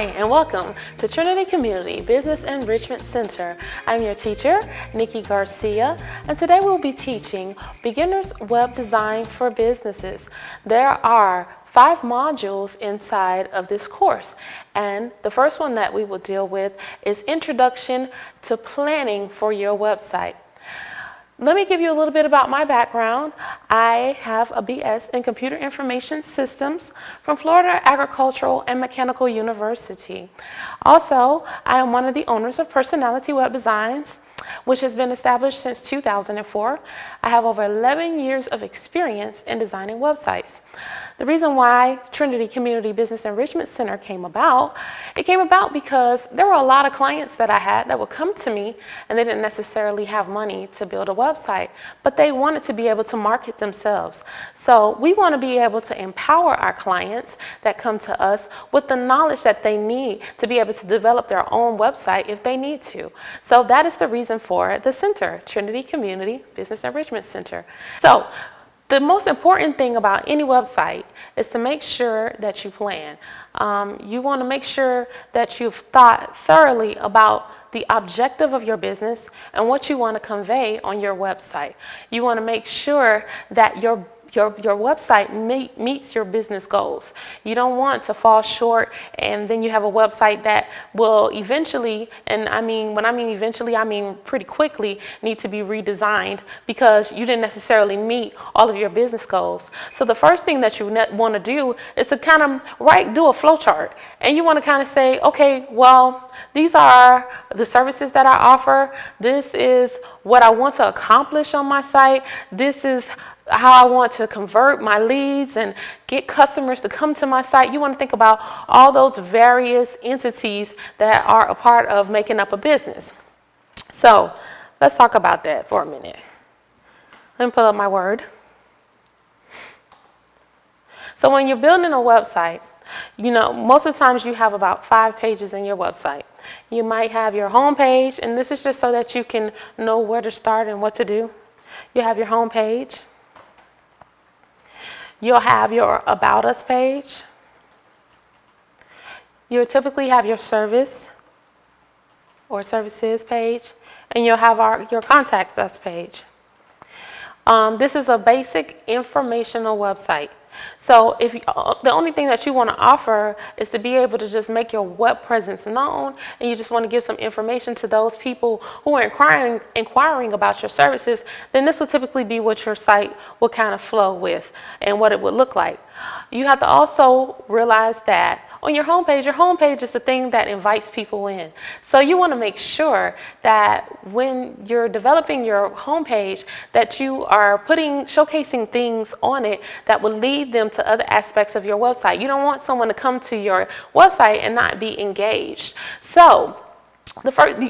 Hi, and welcome to Trinity Community Business Enrichment Center. I'm your teacher, Nikki Garcia, and today we'll be teaching Beginner's Web Design for Businesses. There are 5 modules inside of this course, and the first one that we will deal with is Introduction to Planning for Your Website. Let me give you a little bit about my background. I have a BS in Computer Information Systems from Florida Agricultural and Mechanical University. Also, I am one of the owners of Personality Web Designs, which has been established since 2004. I have over 11 years of experience in designing websites. The reason why Trinity Community Business Enrichment Center came about, it came about because there were a lot of clients that I had that would come to me and they didn't necessarily have money to build a website, but they wanted to be able to market themselves. So we want to be able to empower our clients that come to us with the knowledge that they need to be able to develop their own website if they need to. So that is the reason for the center, Trinity Community Business Enrichment Center. So the most important thing about any website is to make sure that you plan. You want to make sure that you've thought thoroughly about the objective of your business and what you want to convey on your website. You want to make sure that your website meets your business goals. You don't want to fall short and then you have a website that will eventually, and when I mean eventually, I mean pretty quickly, need to be redesigned because you didn't necessarily meet all of your business goals. So the first thing that you want to do is to kind of do a flow chart, and you want to kind of say, okay, well, these are the services that I offer. This is what I want to accomplish on my site. This is how I want to convert my leads and get customers to come to my site. You want to think about all those various entities that are a part of making up a business. So let's talk about that for a minute. Let me pull up my Word. So when you're building a website, most of the times you have about 5 pages in your website. You might have your home page, and this is just so that you can know where to start and what to do. You have your home page. You'll have your About Us page. You'll typically have your service or services page, and you'll have your Contact Us page. This is a basic informational website. So the only thing that you want to offer is to be able to just make your web presence known, and you just want to give some information to those people who are inquiring about your services, then this will typically be what your site will kind of flow with and what it would look like. You have to also realize that on your homepage is the thing that invites people in. So you want to make sure that when you're developing your homepage that you are showcasing things on it that will lead them to other aspects of your website. You don't want someone to come to your website and not be engaged. So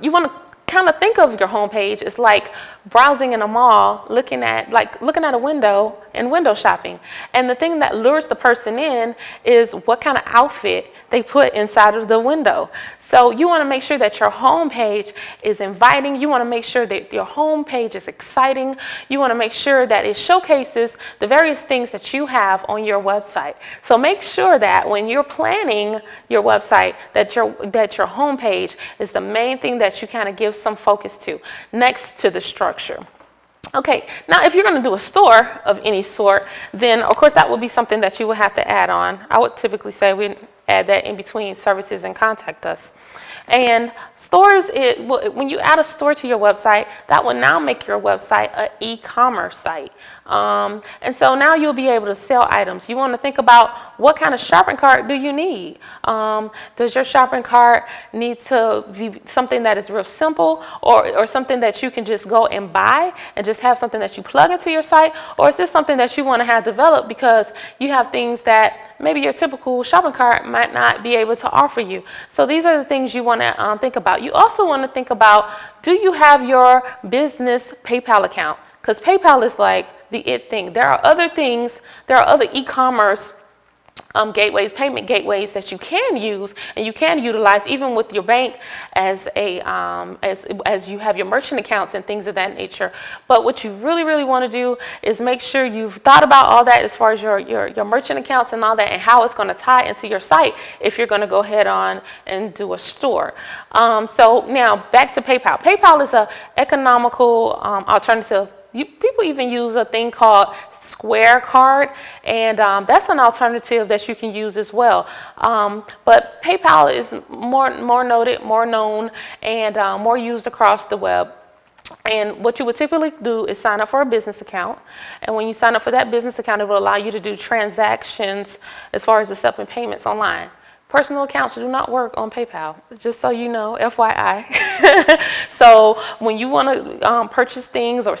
you want to kind of think of your homepage as like browsing in a mall, looking at a window and window shopping. And the thing that lures the person in is what kind of outfit they put inside of the window. So you want to make sure that your homepage is inviting. You want to make sure that your homepage is exciting. You want to make sure that it showcases the various things that you have on your website. So make sure that when you're planning your website, that your homepage is the main thing that you kind of give some focus to, next to the structure. Okay, now if you're going to do a store of any sort, then of course that would be something that you would have to add on. I would typically say we add that in between services and Contact Us. And stores, when you add a store to your website, that will now make your website an e-commerce site. And so now you'll be able to sell items. You want to think about what kind of shopping cart do you need? Does your shopping cart need to be something that is real simple, or something that you can just go and buy and just have something that you plug into your site? Or is this something that you want to have developed because you have things that maybe your typical shopping cart might not be able to offer you? So these are the things you want to think about. You also want to think about, do you have your business PayPal account? Because PayPal is like the it thing. There are other things, there are other e-commerce gateways, payment gateways that you can use and you can utilize even with your bank as a as you have your merchant accounts and things of that nature. But what you really want to do is make sure you've thought about all that as far as your merchant accounts and all that and how it's going to tie into your site if you're going to go ahead on and do a store. So now back to PayPal. PayPal is a economical alternative. People even use a thing called Square Card, and that's an alternative that you can use as well. But PayPal is more noted, more known, and more used across the web. And what you would typically do is sign up for a business account. And when you sign up for that business account, it will allow you to do transactions as far as accepting payments online. Personal accounts do not work on PayPal, just so you know, FYI. So when you want to purchase things, or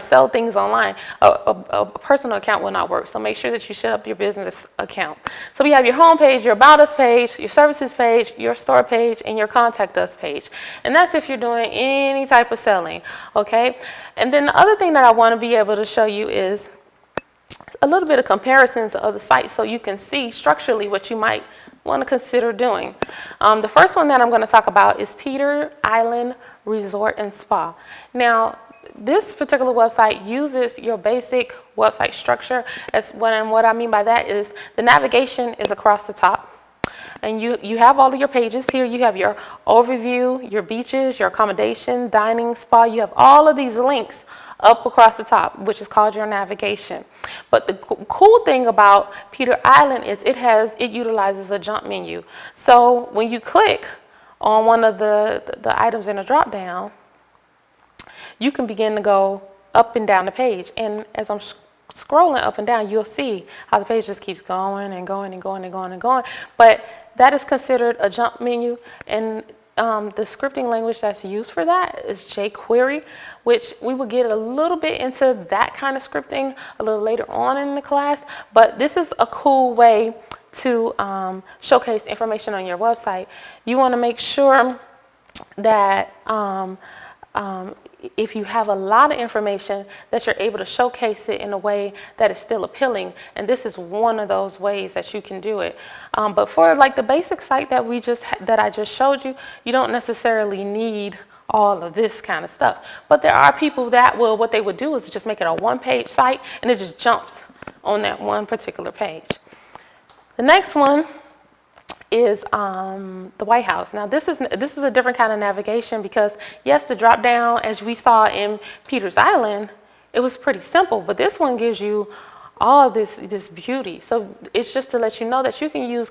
sell things online, a personal account will not work. So make sure that you set up your business account. So we have your home page, your About Us page, your services page, your store page, and your Contact Us page. And that's if you're doing any type of selling, okay? And then the other thing that I want to be able to show you is a little bit of comparisons of the sites so you can see structurally what you might want to consider doing. The first one that I'm going to talk about is Peter Island Resort and Spa. Now, this particular website uses your basic website structure. And what I mean by that is the navigation is across the top. And you have all of your pages here. You have your overview, your beaches, your accommodation, dining, spa. You have all of these links up across the top, which is called your navigation. But the cool thing about Peter Island is it utilizes a jump menu. So when you click on one of the items in the drop down, you can begin to go up and down the page. And as I'm scrolling up and down, you'll see how the page just keeps going and going and going and going and going. But that is considered a jump menu, and the scripting language that's used for that is jQuery, which we will get a little bit into that kind of scripting a little later on in the class. But this is a cool way to showcase information on your website. You want to make sure that if you have a lot of information, that you're able to showcase it in a way that is still appealing. And this is one of those ways that you can do it. But for like the basic site that I just showed you, you don't necessarily need all of this kind of stuff. But there are people that what they would do is just make it a one-page site, and it just jumps on that one particular page. The next one is the White House. Now this is a different kind of navigation because yes, the drop down as we saw in Peter's Island, it was pretty simple, but this one gives you all this beauty. So it's just to let you know that you can use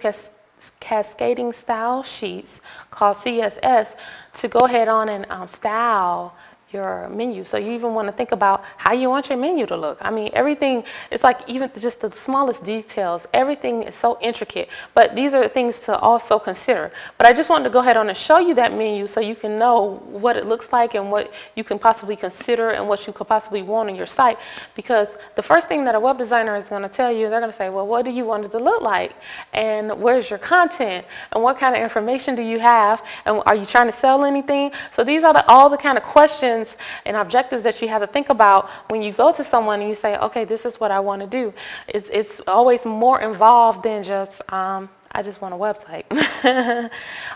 cascading style sheets called CSS to go ahead on and style your menu. So you even want to think about how you want your menu to look. I mean, everything, it's like even just the smallest details, everything is so intricate, but these are things to also consider. But I just wanted to go ahead on and show you that menu so you can know what it looks like and what you can possibly consider and what you could possibly want on your site. Because the first thing that a web designer is going to tell you, they're going to say, well, what do you want it to look like? And where's your content? And what kind of information do you have? And are you trying to sell anything? So these are all the kind of questions and objectives that you have to think about when you go to someone and you say, okay, this is what I want to do. It's always more involved than just, I just want a website.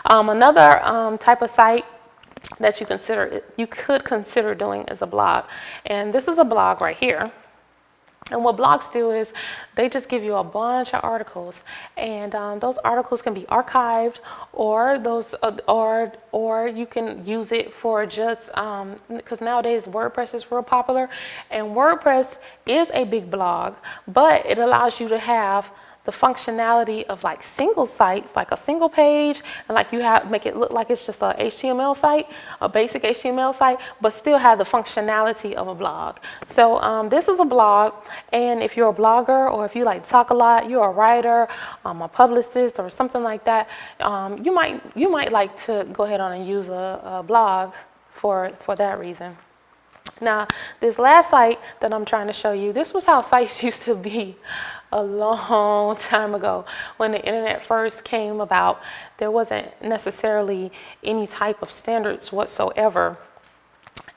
Another type of site that you could consider doing is a blog. And this is a blog right here. And what blogs do is they just give you a bunch of articles, and those articles can be archived, or you can use it for just because nowadays WordPress is real popular, and WordPress is a big blog, but it allows you to have the functionality of like single sites, like a single page, and like make it look like it's just a HTML site, a basic HTML site, but still have the functionality of a blog. So this is a blog, and if you're a blogger or if you like to talk a lot, you're a writer, a publicist, or something like that, you might like to go ahead on and use a blog for that reason. Now, this last site that I'm trying to show you, this was how sites used to be a long time ago. When the internet first came about, there wasn't necessarily any type of standards whatsoever.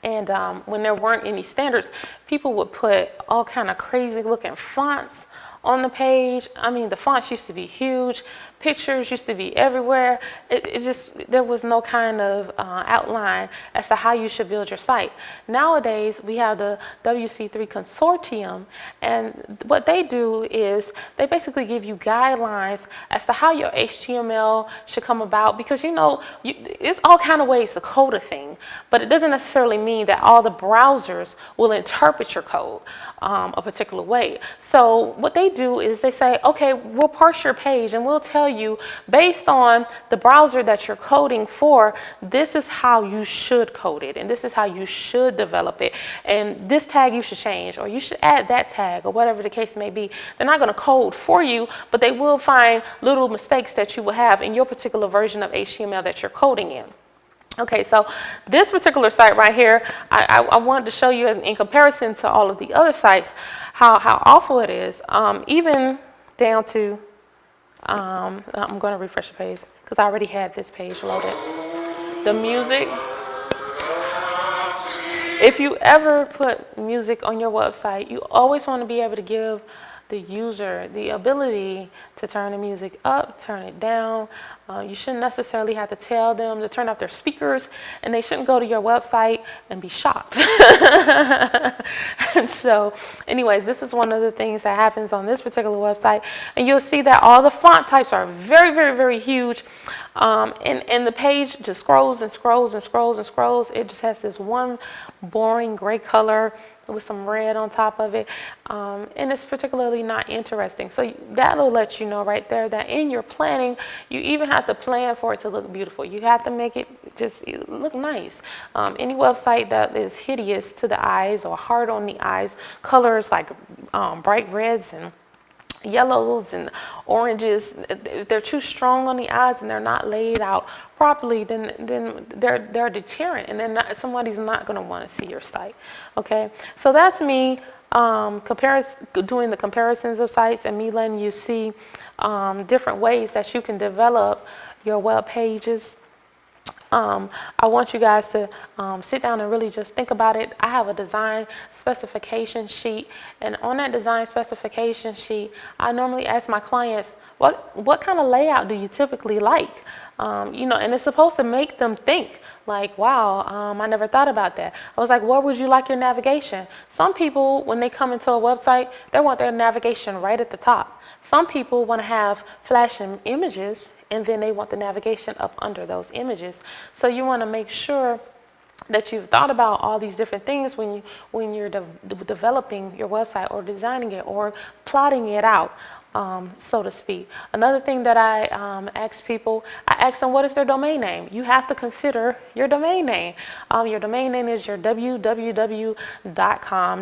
And when there weren't any standards, people would put all kind of crazy looking fonts on the page. I mean, the fonts used to be huge, pictures used to be everywhere. It just, there was no kind of outline as to how you should build your site. Nowadays, we have the WC3 Consortium, and what they do is they basically give you guidelines as to how your HTML should come about, because it's all kind of ways to code a thing, but it doesn't necessarily mean that all the browsers will interpret your code a particular way. So what they do is they say, okay, we'll parse your page and we'll tell you, based on the browser that you're coding for, this is how you should code it, and this is how you should develop it, and this tag you should change, or you should add that tag, or whatever the case may be. They're not going to code for you, but they will find little mistakes that you will have in your particular version of HTML that you're coding in. Okay, so this particular site right here, I wanted to show you in comparison to all of the other sites how awful it is, even down to, I'm going to refresh the page because I already had this page loaded. The music. If you ever put music on your website, you always want to be able to give the user the ability to turn the music up, turn it down. You shouldn't necessarily have to tell them to turn off their speakers, and they shouldn't go to your website and be shocked. And so anyways, this is one of the things that happens on this particular website, and you'll see that all the font types are very, very, very huge, and the page just scrolls and scrolls and scrolls and scrolls. It just has this one boring gray color with some red on top of it, and it's particularly not interesting. So that'll let you know right there that in your planning, you even have to plan for it to look beautiful. You have to make it just look nice. Any website that is hideous to the eyes or hard on the eyes, colors like bright reds and yellows and oranges, if they're too strong on the eyes and they're not laid out properly, then they're a deterrent, and then somebody's not going to want to see your site. Okay, so that's me doing the comparisons of sites and me letting you see different ways that you can develop your web pages. I want you guys to sit down and really just think about it. I have a design specification sheet, and on that design specification sheet, I normally ask my clients, what kind of layout do you typically like? And it's supposed to make them think, like, wow, I never thought about that. I was like, where would you like your navigation? Some people, when they come into a website, they want their navigation right at the top. Some people want to have flashing images, and then they want the navigation up under those images. So you want to make sure that you've thought about all these different things when you're developing your website or designing it or plotting it out, so to speak. Another thing that I ask people, I ask them, what is their domain name? You have to consider your domain name. Your domain name is your www.com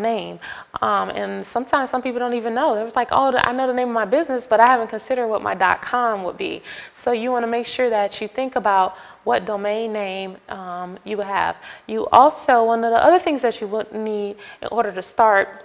name. And sometimes some people don't even know. It was like, oh, I know the name of my business, but I haven't considered what my .com would be. So you want to make sure that you think about what domain name you have. You also, one of the other things that you would need in order to start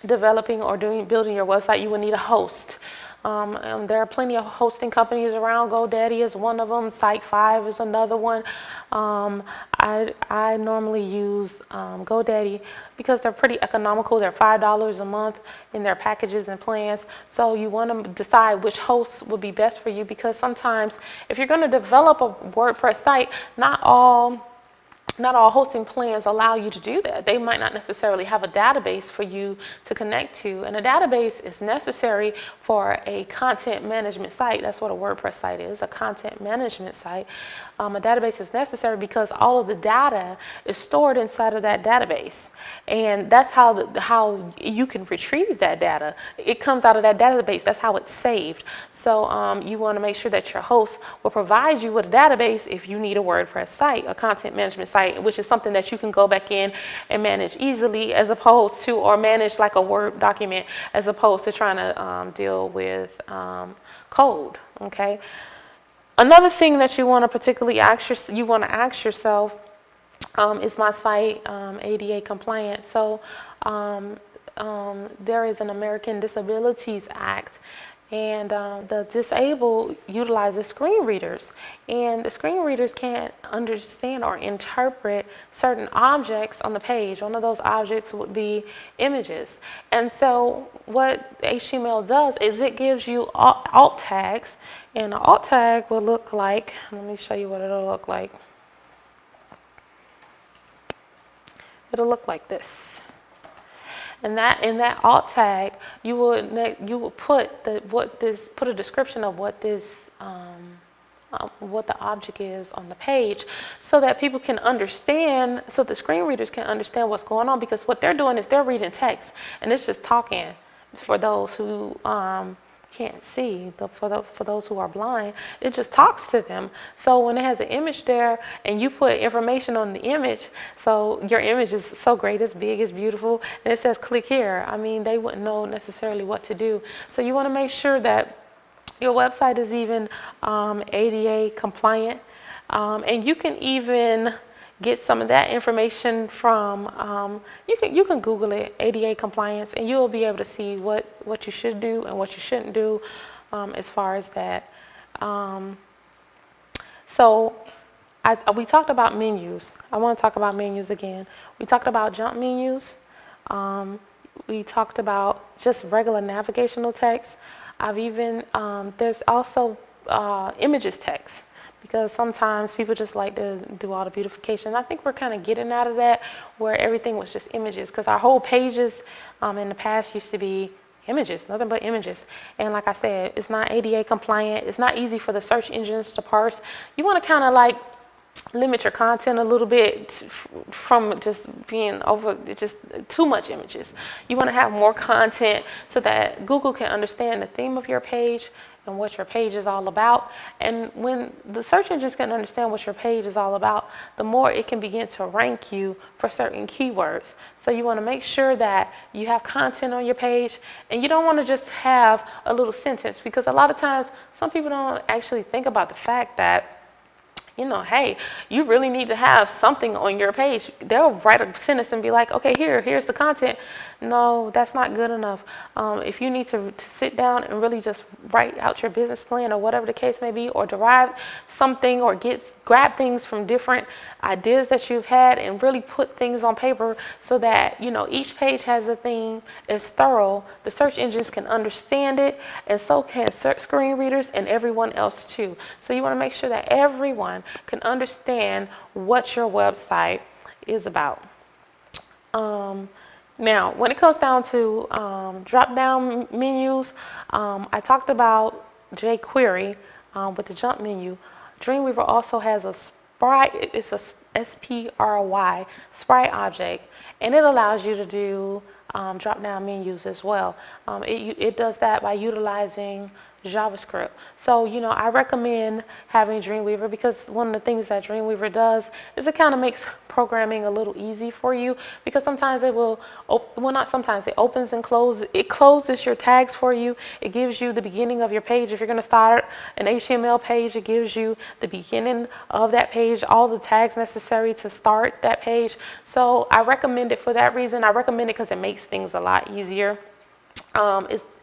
developing or building your website, you will need a host. There are plenty of hosting companies around. GoDaddy is one of them. Site5 is another one. I normally use GoDaddy because they're pretty economical. They're $5 a month in their packages and plans. So you want to decide which host would be best for you, because sometimes if you're going to develop a WordPress site, not all hosting plans allow you to do that. They might not necessarily have a database for you to connect to, and a database is necessary for a content management site. That's what a WordPress site is, a content management site. A database is necessary because all of the data is stored inside of that database, and that's how you can retrieve that data. It comes out of that database. That's how it's saved. So you want to make sure that your host will provide you with a database if you need a WordPress site, a content management site, which is something that you can go back in and manage easily, as opposed to, or manage like a Word document, as opposed to trying to deal with code. Okay. Another thing that you want to particularly ask yourself, is my site ADA compliant? So there is an American Disabilities Act, And the disabled utilizes screen readers, and the screen readers can't understand or interpret certain objects on the page. One of those objects would be images. And so what HTML does is it gives you alt tags, and an alt tag will look like, let me show you what it'll look like. It'll look like this. And in that alt tag, you will put put a description of what this what the object is on the page, so that people can understand, so the screen readers can understand what's going on, because what they're doing is they're reading text, and it's just talking for those who can't see, for those who are blind, it just talks to them. So when it has an image there and you put information on the image, so your image is so great, it's big, it's beautiful, and it says click here, I mean, they wouldn't know necessarily what to do. So you want to make sure that your website is even ADA compliant, and you can even get some of that information from, you can Google it, ADA compliance, and you'll be able to see what you should do and what you shouldn't do as far as that. So we talked about menus. I want to talk about menus again. We talked about jump menus. We talked about just regular navigational text. I've even, there's also images text, because sometimes people just like to do all the beautification. I think we're kind of getting out of that, where everything was just images, because our whole pages in the past used to be images, nothing but images. And like I said, it's not ADA compliant. It's not easy for the search engines to parse. You want to kind of like limit your content a little bit from just being just too much images. You want to have more content so that Google can understand the theme of your page and what your page is all about. And when the search engines can understand what your page is all about, the more it can begin to rank you for certain keywords. So you want to make sure that you have content on your page, and you don't want to just have a little sentence, because a lot of times some people don't actually think about the fact that, you know, hey, you really need to have something on your page. They'll write a sentence and be like, okay, here's the content. No, that's not good enough. If you need to sit down and really just write out your business plan, or whatever the case may be, or derive something, or grab things from different ideas that you've had, and really put things on paper, so that, you know, each page has a theme, is thorough, the search engines can understand it, and so can screen readers and everyone else too. So you want to make sure that everyone can understand what your website is about. Now, when it comes down to drop-down menus, I talked about jQuery with the jump menu. Dreamweaver also has a sprite. It's a SPRY, sprite object, and it allows you to do drop-down menus as well. It does that by utilizing JavaScript. So, you know, I recommend having Dreamweaver, because one of the things that Dreamweaver does is it kind of makes programming a little easy for you, because sometimes it will, well, not sometimes, it opens and closes. It closes your tags for you. It gives you the beginning of your page. If you're going to start an HTML page, it gives you the beginning of that page, all the tags necessary to start that page. So I recommend it for that reason. I recommend it because it makes things a lot easier.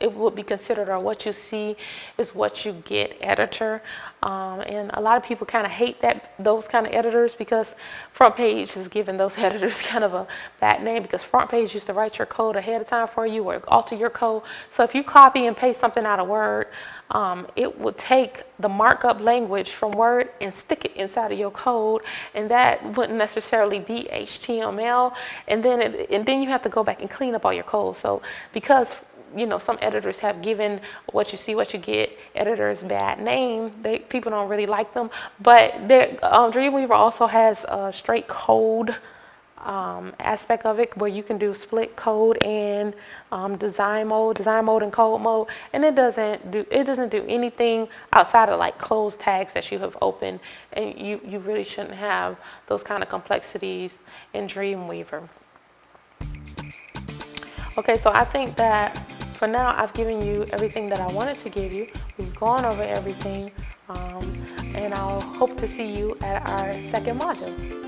It would be considered a what you see is what you get editor, and a lot of people kind of hate those kind of editors, because Front Page has given those editors kind of a bad name, because Front Page used to write your code ahead of time for you, or alter your code. So if you copy and paste something out of Word, it would take the markup language from Word and stick it inside of your code, and that wouldn't necessarily be HTML, and then you have to go back and clean up all your code. So because, you know, some editors have given what you see, what you get editors bad name, people don't really like them. But Dreamweaver also has a straight code aspect of it, where you can do split code and design mode and code mode, and it doesn't do anything outside of like closed tags that you have opened, and you really shouldn't have those kind of complexities in Dreamweaver. Okay, so I think that for now I've given you everything that I wanted to give you. We've gone over everything, and I'll hope to see you at our second module.